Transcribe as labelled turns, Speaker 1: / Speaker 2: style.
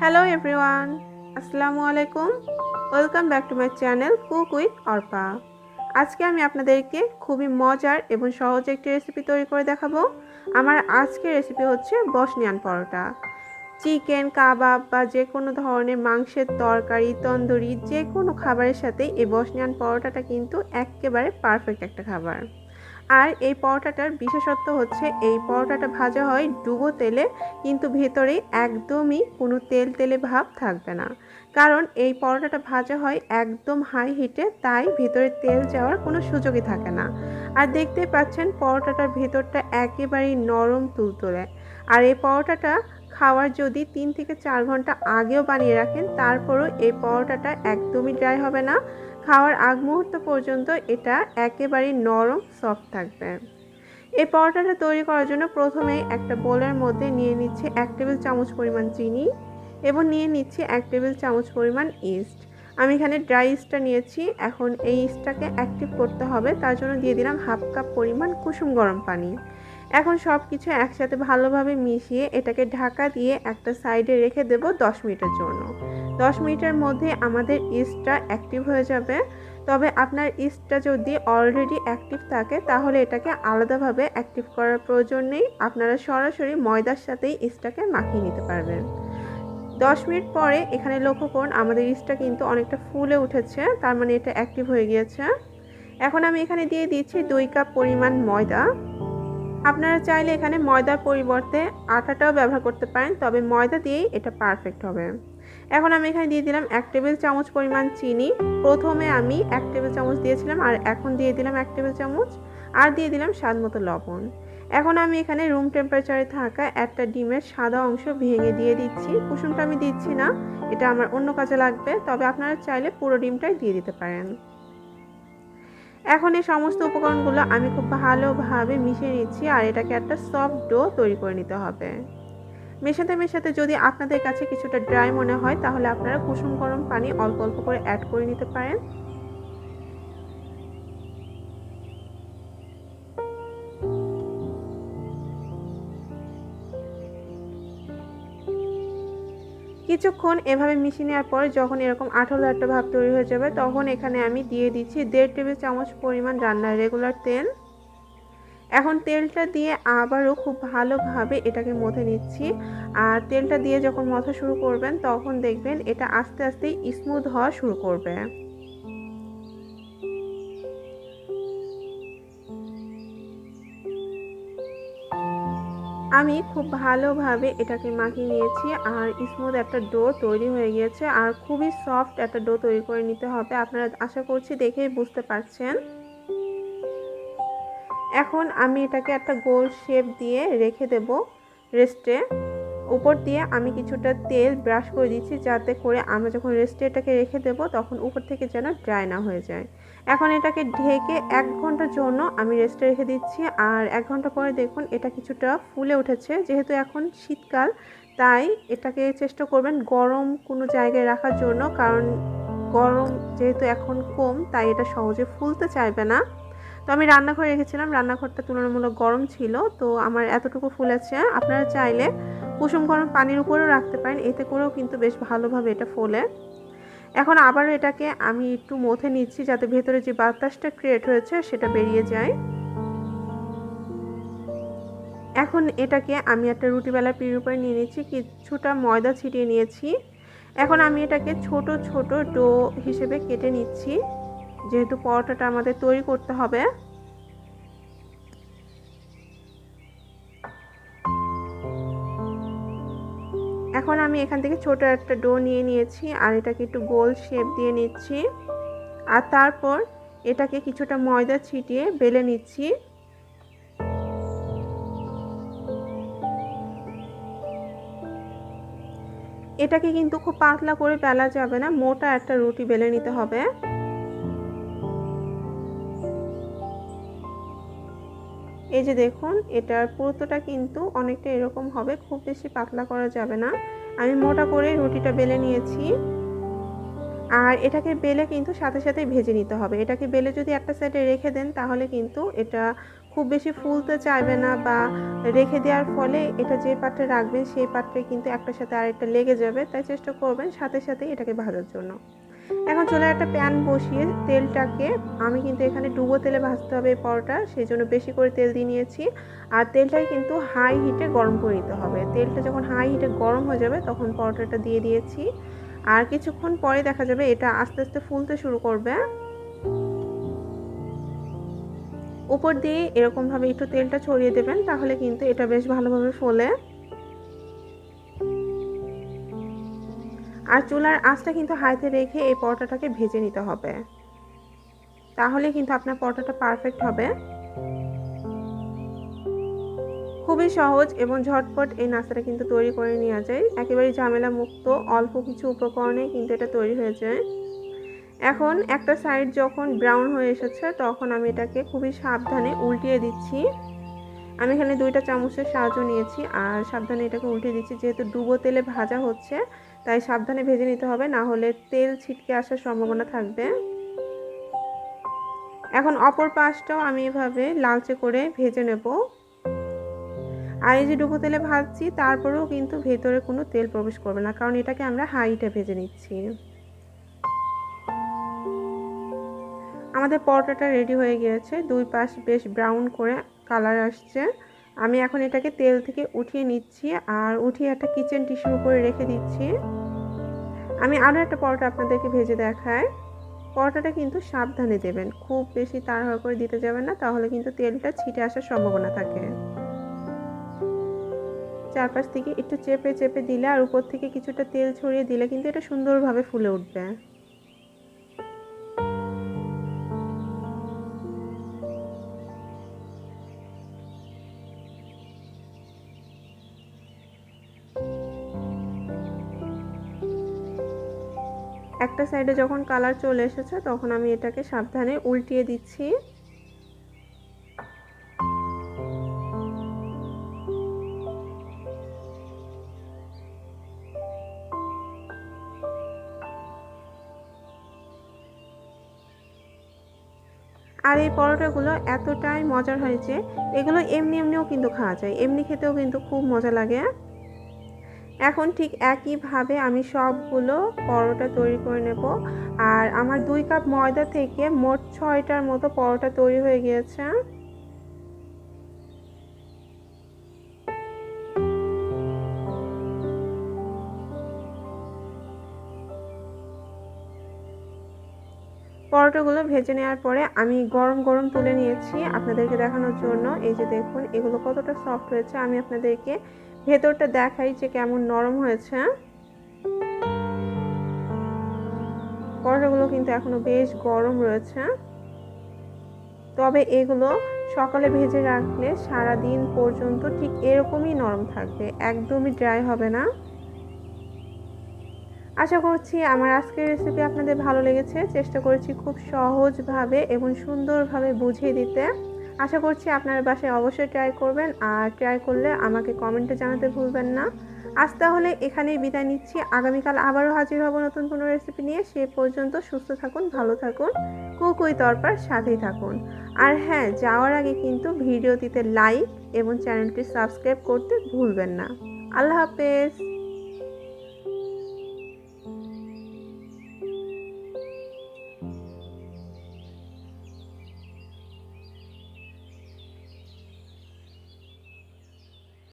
Speaker 1: Hello everyone, আসসালামু আলাইকুম। Welcome back to my channel cook with Arpa. আজকে আমি আপনাদেরকে খুবই মজার এবং সহজ একটি রেসিপি তৈরি করে দেখাবো। আমার আজকের রেসিপি হচ্ছে বসনিয়ান পরোটা। চিকেন, কাবাব বা যে কোনো ধরনের মাংসের তরকারি, তন্দুরি যে কোনো খাবারের সাথে এই বসনিয়ান পরোটাটা কিন্তু একেবারে পারফেক্ট একটা খাবার। আর এই পরোটাটার বিশেষত্ব হচ্ছে এই পরোটাটা ভাজা হয় ডুবো তেলে, কিন্তু ভেতরে একদমই কোনো তেল তেলে ভাব থাকবে না, কারণ এই পরোটাটা ভাজা হয় একদম হাই হিটে, তাই ভেতরে তেল যাওয়ার কোনো সুযোগই থাকে না। আর দেখতেই পাচ্ছেন পরোটাটার ভেতরটা একেবারেই নরম তুলতুলে। আর এই পরোটাটা খাওয়ার যদি 3 থেকে 4 ঘন্টা আগেও বানিয়ে রাখেন, তারপরও এই পরোটাটা একদমই ড্রাই হবে না। খাওয়ার আগ মুহূর্ত পর্যন্ত এটা একেবারেই নরম সফট থাকবে। এই পরোটাটা তৈরি করার জন্য প্রথমে একটা বোলের মধ্যে নিয়ে নিচ্ছি 1 টেবিল চামচ পরিমাণ চিনি এবং নিয়ে নিচ্ছি 1 টেবিল চামচ পরিমাণ ইস্ট। আমি এখানে ড্রাই ইস্টটা নিয়েছি। এখন এই ইস্টটাকে অ্যাক্টিভ করতে হবে, তার জন্য দিয়ে দিলাম হাফ কাপ পরিমাণ কুসুম গরম পানি। এখন সব কিছু একসাথে ভালোভাবে মিশিয়ে এটাকে ঢাকা দিয়ে একটা সাইডে রেখে দেব 10 মিনিটের জন্য। 10 মিনিটের মধ্যে আমাদের ইস্টটা অ্যাক্টিভ হয়ে যাবে। তবে আপনার ইস্টটা যদি অলরেডি অ্যাক্টিভ থাকে তাহলে এটাকে আলাদাভাবে অ্যাক্টিভ করার প্রয়োজন নেই, আপনারা সরাসরি ময়দার সাথেই ইস্টটাকে মাখিয়ে নিতে পারবেন। 10 মিনিট পরে এখানে লক্ষ্য করুন আমাদের ইস্টটা কিন্তু অনেকটা ফুলে উঠেছে, তার মানে এটা অ্যাক্টিভ হয়ে গিয়েছে। এখন আমি এখানে দিয়ে দিচ্ছি 2 কাপ পরিমাণ ময়দা। আপনারা চাইলে এখানে ময়দার পরিবর্তে আটাটাও ব্যবহার করতে পারেন, তবে ময়দা দিয়েই এটা পারফেক্ট হবে। এখন আমি এখানে দিয়ে দিলাম 1 টেবিল চামচ পরিমাণ চিনি। প্রথমে আমি 1 টেবিল চামচ দিয়েছিলাম আর এখন দিয়ে দিলাম 1 টেবিল চামচ, আর দিয়ে দিলাম স্বাদ মতো লবণ। এখন আমি এখানে রুম টেম্পারেচারে থাকা একটা ডিমের সাদা অংশ ভেঙে দিয়ে দিচ্ছি। কুসুমটা আমি দিচ্ছি না, এটা আমার অন্য কাজে লাগবে, তবে আপনারা চাইলে পুরো ডিমটাই দিয়ে দিতে পারেন। এখন এই সমস্ত উপকরণগুলো আমি খুব ভালোভাবে মিশিয়ে নিচ্ছি, আর এটাকে একটা সফট ডো তৈরি করে নিতে হবে। মেশাতে মেশাতে যদি আপনাদের কাছে কিছুটা ড্রাই মনে হয় তাহলে আপনারা কুসুম গরম পানি অল্প অল্প করে অ্যাড করে নিতে পারেন। কিছুক্ষণ এভাবে মিশিয়ে নেওয়ার পর যখন এরকম আঠালো একটা ভাব তৈরি হয়ে যাবে, তখন এখানে আমি দিয়ে দিচ্ছি 1.5 টেবিল চামচ পরিমাণ রান্নার রেগুলার তেল। এখন তেলটা দিয়ে আবারও খুব ভালোভাবে এটাকে মথে নিচ্ছি। আর তেলটা দিয়ে যখন মথা শুরু করবেন তখন দেখবেন এটা আস্তে আস্তে স্মুথ হওয়া শুরু করবে। আমি খুব ভালোভাবে এটাকে মাখিয়ে নিয়েছি আর স্মুথ একটা ডো তৈরি হয়ে গিয়েছে, আর খুবই সফট একটা ডো তৈরি করে নিতে হবে। আপনারা আশা করছি দেখেই বুঝতে পারছেন। এখন আমি এটাকে একটা গোল শেপ দিয়ে রেখে দেব রেস্টে। উপর দিয়ে আমি কিছুটা তেল ব্রাশ করে দিচ্ছি, যাতে করে আমরা যখন রেস্টে এটাকে রেখে দেব তখন উপর থেকে যেন ড্রাই না হয়ে যায়। এখন এটাকে ঢেকে 1 ঘন্টার জন্য আমি রেস্টে রেখে দিচ্ছি। আর 1 ঘন্টা পরে দেখুন এটা কিছুটা ফুলে উঠেছে। যেহেতু এখন শীতকাল, তাই এটাকে চেষ্টা করবেন গরম কোনো জায়গায় রাখার জন্য, কারণ গরম যেহেতু এখন কম তাই এটা সহজে ফুলতে চাইবে না। তো আমি রান্নাঘরে রেখেছিলাম, রান্নাঘরটা তুলনামূলক গরম ছিল, তো আমার এতটুকু ফুলেছে। আপনারা চাইলে কুসুম গরম পানির উপরেও রাখতে পারেন, এতে করেও কিন্তু বেশ ভালোভাবে এটা ফোলে। এখন আবারও এটাকে আমি একটু মথে নিচ্ছি যাতে ভেতরে যে বাতাসটা ক্রিয়েট হয়েছে সেটা বেরিয়ে যায়। এখন এটাকে আমি একটা রুটি বেলার পিঁড়ির উপরে নিয়ে নিচ্ছি, কিছুটা ময়দা ছিটিয়ে নিয়েছি। এখন আমি এটাকে ছোট ছোট ডো হিসেবে কেটে নিচ্ছি, যেহেতু পরোটাটা আমাদের তৈরি করতে হবে। এখন আমি এখান থেকে ছোট একটা ডো নিয়ে নিয়েছি আর এটাকে একটু গোল শেপ দিয়ে নিচ্ছি, আর তারপর এটাকে কিছুটা ময়দা ছিটিয়ে বেলে নিচ্ছি। এটাকে কিন্তু খুব পাতলা করে বেলা যাবে না, মোটা একটা রুটি বেলে নিতে হবে। এই যে দেখুন এটার পুরোটা কিন্তু অনেকটা এরকম হবে, খুব বেশি পাতলা করা যাবে না। আমি মোটা করে রুটিটা বেলে নিয়েছি, আর এটাকে বেলে কিন্তু সাথে সাথে ভেজে নিতে হবে। এটাকে বেলে যদি একটা সাইডে রেখে দেন তাহলে কিন্তু এটা খুব বেশি ফুলতে চাইবে না বা রেখে দেওয়ার ফলে এটা যে পাত্রে রাখবেন সেই পাত্রে কিন্তু একটার সাথে আরেকটা লেগে যাবে, তাই চেষ্টা করবেন সাথে সাথে এটাকে ভাজার জন্য। এখন চুলায় একটা প্যান বসিয়ে তেলটাকে আমি কিন্তু এখানে ডুবো তেলে ভাজতে হবে এই পরোটা, সেই জন্য বেশি করে তেল দিয়ে নিয়েছি। আর তেলটাই কিন্তু হাই হিটে গরম করে নিতে হবে। তেলটা যখন হাই হিটে গরম হয়ে যাবে তখন পরোটাটা দিয়ে দিয়েছি। আর কিছুক্ষণ পরে দেখা যাবে এটা আস্তে আস্তে ফুলতে শুরু করবে। উপর দিয়ে এরকমভাবে একটু তেলটা ছড়িয়ে দেবেন, তাহলে কিন্তু এটা বেশ ভালোভাবে ফোলে। আর চুলার আঁচটা কিন্তু হাইতে রেখে এই পরোটাটাকে ভেজে নিতে হবে, তাহলে কিন্তু আপনার পরোটাটা পারফেক্ট হবে। খুবই সহজ এবং ঝটপট এই নাস্তাটা কিন্তু তৈরি করে নেওয়া যায়, একেবারেই ঝামেলা মুক্ত, অল্প কিছু উপকরণে কিন্তু এটা তৈরি হয়ে যায়। এখন একটা সাইড যখন ব্রাউন হয়ে এসেছে তখন আমি এটাকে খুবই সাবধানে উল্টিয়ে দিচ্ছি। আমি এখানে 2টা চামচের সাহায্য নিয়েছি আর সাবধানে এটাকে উল্টে দিচ্ছি। যেহেতু ডুবো তেলে ভাজা হচ্ছে তাই সাবধানে ভেজে নিতে হবে, না হলে তেল ছিটকে আসার সম্ভাবনা থাকবে। এখন অপর পাশটাও আমি এভাবে লালচে করে ভেজে নেব। আর এই যে ডুবো তেলে ভাজছি তারপরেও কিন্তু ভেতরে কোনো তেল প্রবেশ করবে না, কারণ এটাকে আমরা হাইটে ভেজে নিচ্ছি। আমাদের পরোটাটা রেডি হয়ে গিয়েছে, 2 পাশ বেশ ব্রাউন করে কালার আসছে। আমি এখন এটাকে তেল থেকে উঠিয়ে নিচ্ছি আর উঠিয়ে একটা কিচেন টিস্যুর উপরে রেখে দিচ্ছি। আমি আরও একটা পরোটা আপনাদেরকে ভেজে দেখাই। পরোটাটা কিন্তু সাবধানে দেবেন, খুব বেশি তাড়াহুড়ো করে দিতে যাবেন না, তাহলে কিন্তু তেলটা ছিটে আসার সম্ভাবনা থাকে। চারপাশ থেকে একটু চেপে চেপে দিলে আর উপর থেকে কিছুটা তেল ছড়িয়ে দিলে কিন্তু এটা সুন্দরভাবে ফুলে উঠবে। একটা সাইডে যখন কালার চলে এসেছে তখন আমি এটাকে সাবধানে উল্টিয়ে দিচ্ছি। আর এই পরোটাগুলো এতটাই মজার হয়েছে, এগুলো এমনিও কিন্তু খাওয়া যায়, এমনি খেতেও কিন্তু খুব মজা লাগে। এখন ঠিক একইভাবে আমি সবগুলো পরোটা তৈরি করে নেব। আর আমার 2 কাপ ময়দা থেকে মোট 6টার মতো পরোটা তৈরি হয়ে গিয়েছে। পরোটাগুলো ভেজে নেওয়ার পরে আমি গরম গরম তুলে নিয়েছি আপনাদেরকে দেখানোর জন্য। এই যে দেখুন এগুলো কতটা সফট হয়েছে, আমি আপনাদেরকে ভেতরটা দেখাই যে কেমন নরম হয়েছে। পরোটাগুলো কিন্তু এখনো বেশ গরম রয়েছে, তবে এগুলো সকালে ভেজে রাখলে সারা দিন পর্যন্ত ঠিক এরকমই নরম থাকবে, একদমই ড্রাই হবে না। আশা করছি আমার আজকের রেসিপি আপনাদের ভালো লেগেছে। চেষ্টা করেছি খুব সহজভাবে এবং সুন্দরভাবে বুঝিয়ে দিতে। আশা করছি আপনারা বাসায় অবশ্যই ট্রাই করবেন, আর ট্রাই করলে আমাকে কমেন্টে জানাতে ভুলবেন না। আজ তাহলে এখানেই বিদায় নিচ্ছি, আগামীকাল আবারও হাজির হব নতুন কোনো রেসিপি নিয়ে। সে পর্যন্ত সুস্থ থাকুন, ভালো থাকুন, কুক উইথ অর্পার সাথেই থাকুন। আর হ্যাঁ, যাওয়ার আগে কিন্তু ভিডিওটিতে লাইক এবং চ্যানেলটি সাবস্ক্রাইব করতে ভুলবেন না। আল্লাহ হাফেজ।